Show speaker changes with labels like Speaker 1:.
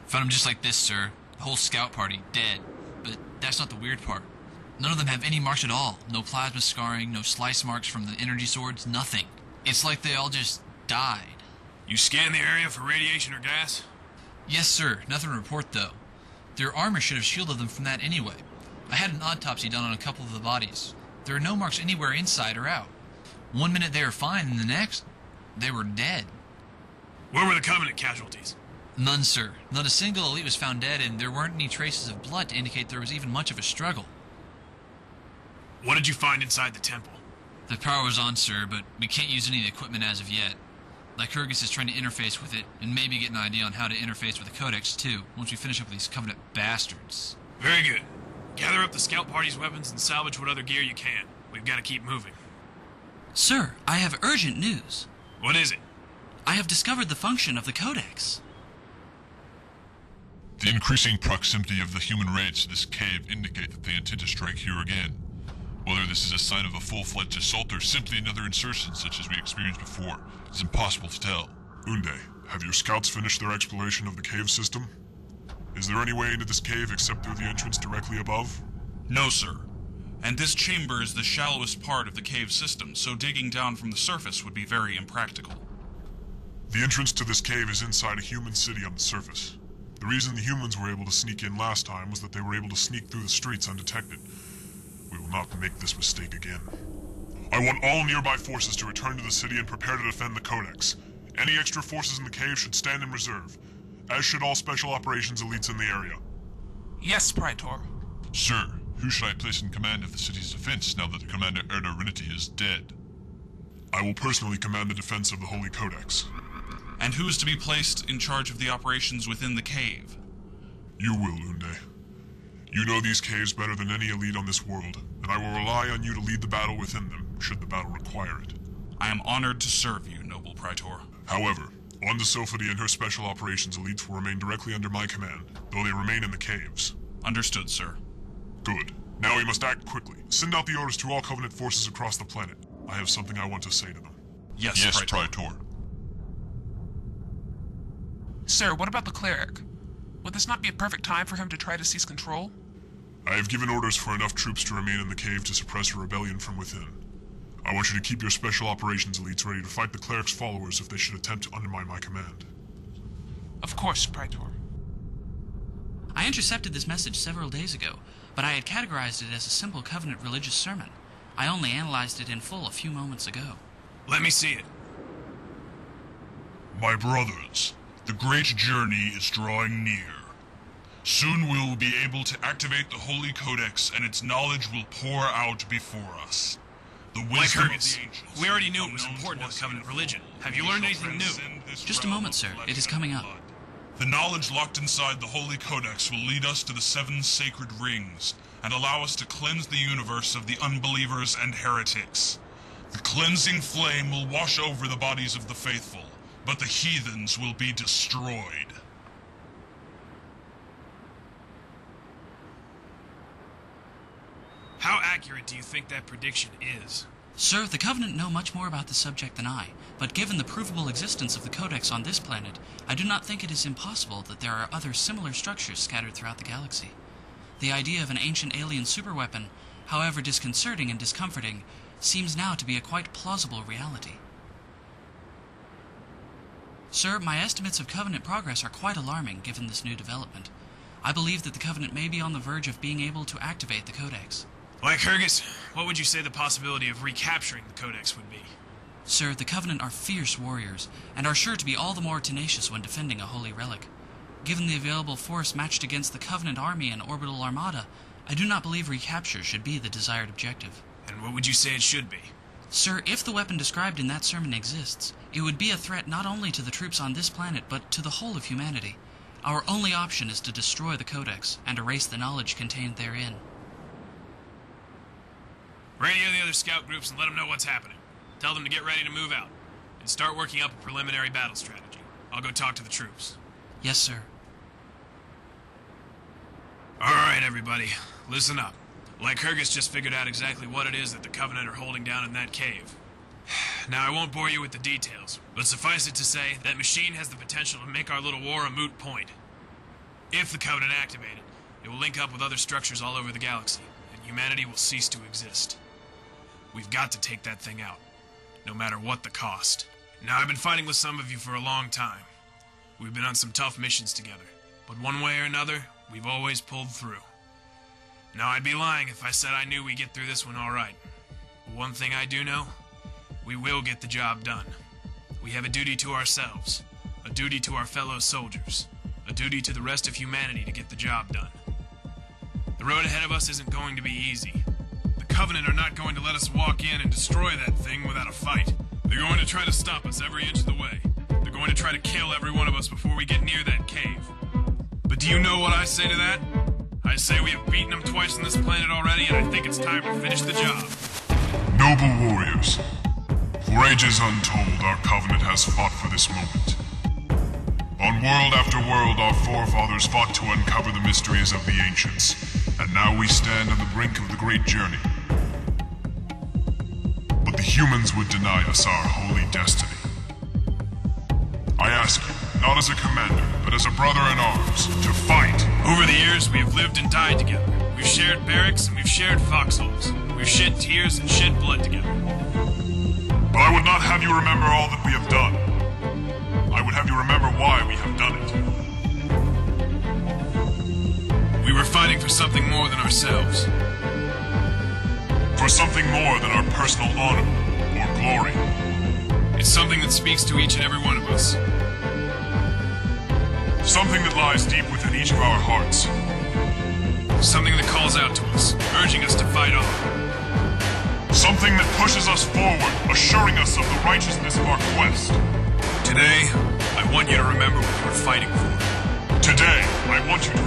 Speaker 1: Found them just like this, sir. The whole scout party, dead. But that's not the weird part. None of them have any marks at all. No plasma scarring, no slice marks from the energy swords, nothing. It's like they all just died.
Speaker 2: You scanned the area for radiation or gas?
Speaker 1: Yes, sir. Nothing to report, though. Their armor should have shielded them from that anyway. I had an autopsy done on a couple of the bodies. There are no marks anywhere inside or out. One minute they were fine, and the next, they were dead.
Speaker 2: Where were the Covenant casualties?
Speaker 1: None, sir. Not a single elite was found dead, and there weren't any traces of blood to indicate there was even much of a struggle.
Speaker 2: What did you find inside the temple?
Speaker 1: The power was on, sir, but we can't use any of the equipment as of yet. Lycurgus is trying to interface with it, and maybe get an idea on how to interface with the codex, too, once we finish up with these Covenant bastards.
Speaker 2: Very good. Gather up the scout party's weapons and salvage what other gear you can. We've got to keep moving.
Speaker 3: Sir, I have urgent news.
Speaker 2: What is it?
Speaker 3: I have discovered the function of the codex.
Speaker 4: The increasing proximity of the human raids to this cave indicate that they intend to strike here again. Whether this is a sign of a full-fledged assault or simply another insertion such as we experienced before is impossible to tell.
Speaker 5: Unde, have your scouts finished their exploration of the cave system? Is there any way into this cave except through the entrance directly above?
Speaker 6: No, sir. And this chamber is the shallowest part of the cave system, so digging down from the surface would be very impractical.
Speaker 5: The entrance to this cave is inside a human city on the surface. The reason the humans were able to sneak in last time was that they were able to sneak through the streets undetected. We will not make this mistake again. I want all nearby forces to return to the city and prepare to defend the Codex. Any extra forces in the cave should stand in reserve, as should all special operations elites in the area.
Speaker 7: Yes, Praetor.
Speaker 4: Sir, who should I place in command of the city's defense now that the Commander Erdarinity is dead?
Speaker 5: I will personally command the defense of the Holy Codex.
Speaker 6: And who is to be placed in charge of the operations within the cave?
Speaker 5: You will, Unde. You know these caves better than any elite on this world, and I will rely on you to lead the battle within them, should the battle require it.
Speaker 6: I am honored to serve you, noble Praetor.
Speaker 5: However, Wanda Sophody and her special operations elites will remain directly under my command, though they remain in the caves.
Speaker 6: Understood, sir.
Speaker 5: Good. Now we must act quickly. Send out the orders to all Covenant forces across the planet. I have something I want to say to them.
Speaker 6: Yes, Praetor.
Speaker 7: Sir, what about the cleric? Would this not be a perfect time for him to try to seize control?
Speaker 5: I have given orders for enough troops to remain in the cave to suppress a rebellion from within. I want you to keep your special operations elites ready to fight the cleric's followers if they should attempt to undermine my command.
Speaker 7: Of course, Praetor.
Speaker 3: I intercepted this message several days ago, but I had categorized it as a simple Covenant religious sermon. I only analyzed it in full a few moments ago.
Speaker 2: Let me see it.
Speaker 6: My brothers, the great journey is drawing near. Soon we will be able to activate the Holy Codex, and its knowledge will pour out before us. The wisdom of the
Speaker 2: Lycurgus,
Speaker 6: ancients,
Speaker 2: we already knew it was important to the Covenant religion. Have you learned anything new?
Speaker 3: Just a moment, sir. It is coming up.
Speaker 6: The knowledge locked inside the Holy Codex will lead us to the 7 sacred rings, and allow us to cleanse the universe of the unbelievers and heretics. The cleansing flame will wash over the bodies of the faithful, but the heathens will be destroyed.
Speaker 2: How accurate do you think that prediction is?
Speaker 3: Sir, the Covenant know much more about the subject than I, but given the provable existence of the Codex on this planet, I do not think it is impossible that there are other similar structures scattered throughout the galaxy. The idea of an ancient alien superweapon, however disconcerting and discomforting, seems now to be a quite plausible reality. Sir, my estimates of Covenant progress are quite alarming given this new development. I believe that the Covenant may be on the verge of being able to activate the Codex.
Speaker 2: Lycurgus, what would you say the possibility of recapturing the Codex would be?
Speaker 3: Sir, the Covenant are fierce warriors, and are sure to be all the more tenacious when defending a holy relic. Given the available force matched against the Covenant army and orbital armada, I do not believe recapture should be the desired objective.
Speaker 2: And what would you say it should be?
Speaker 3: Sir, if the weapon described in that sermon exists, it would be a threat not only to the troops on this planet, but to the whole of humanity. Our only option is to destroy the Codex and erase the knowledge contained therein.
Speaker 2: Radio the other scout groups and let them know what's happening. Tell them to get ready to move out, and start working up a preliminary battle strategy. I'll go talk to the troops.
Speaker 3: Yes, sir.
Speaker 2: Alright, everybody, listen up. Lycurgus just figured out exactly what it is that the Covenant are holding down in that cave. Now, I won't bore you with the details, but suffice it to say, that machine has the potential to make our little war a moot point. If the Covenant activated, it will link up with other structures all over the galaxy, and humanity will cease to exist. We've got to take that thing out, no matter what the cost. Now, I've been fighting with some of you for a long time. We've been on some tough missions together, but one way or another, we've always pulled through. Now, I'd be lying if I said I knew we'd get through this one all right. But one thing I do know, we will get the job done. We have a duty to ourselves, a duty to our fellow soldiers, a duty to the rest of humanity to get the job done. The road ahead of us isn't going to be easy. The Covenant are not going to let us walk in and destroy that thing without a fight. They're going to try to stop us every inch of the way. They're going to try to kill every one of us before we get near that cave. But do you know what I say to that? I say we have beaten them twice on this planet already, and I think it's time to finish the job.
Speaker 5: Noble warriors, for ages untold, our Covenant has fought for this moment. On world after world, our forefathers fought to uncover the mysteries of the ancients, and now we stand on the brink of the great journey. But the humans would deny us our holy destiny. I ask you, not as a commander, but as a brother in arms, to fight.
Speaker 2: Over the years, we have lived and died together. We've shared barracks and we've shared foxholes. We've shed tears and shed blood together.
Speaker 5: But I would not have you remember all that we have done. I would have you remember why we have done it.
Speaker 2: We were fighting for something more than ourselves.
Speaker 5: For something more than our personal honor or glory.
Speaker 2: It's something that speaks to each and every one of us.
Speaker 5: Something that lies deep within each of our hearts.
Speaker 2: Something that calls out to us, urging us to fight on.
Speaker 5: Something that pushes us forward, assuring us of the righteousness of our quest.
Speaker 2: Today, I want you to remember what you were fighting for.
Speaker 5: Today, I want you to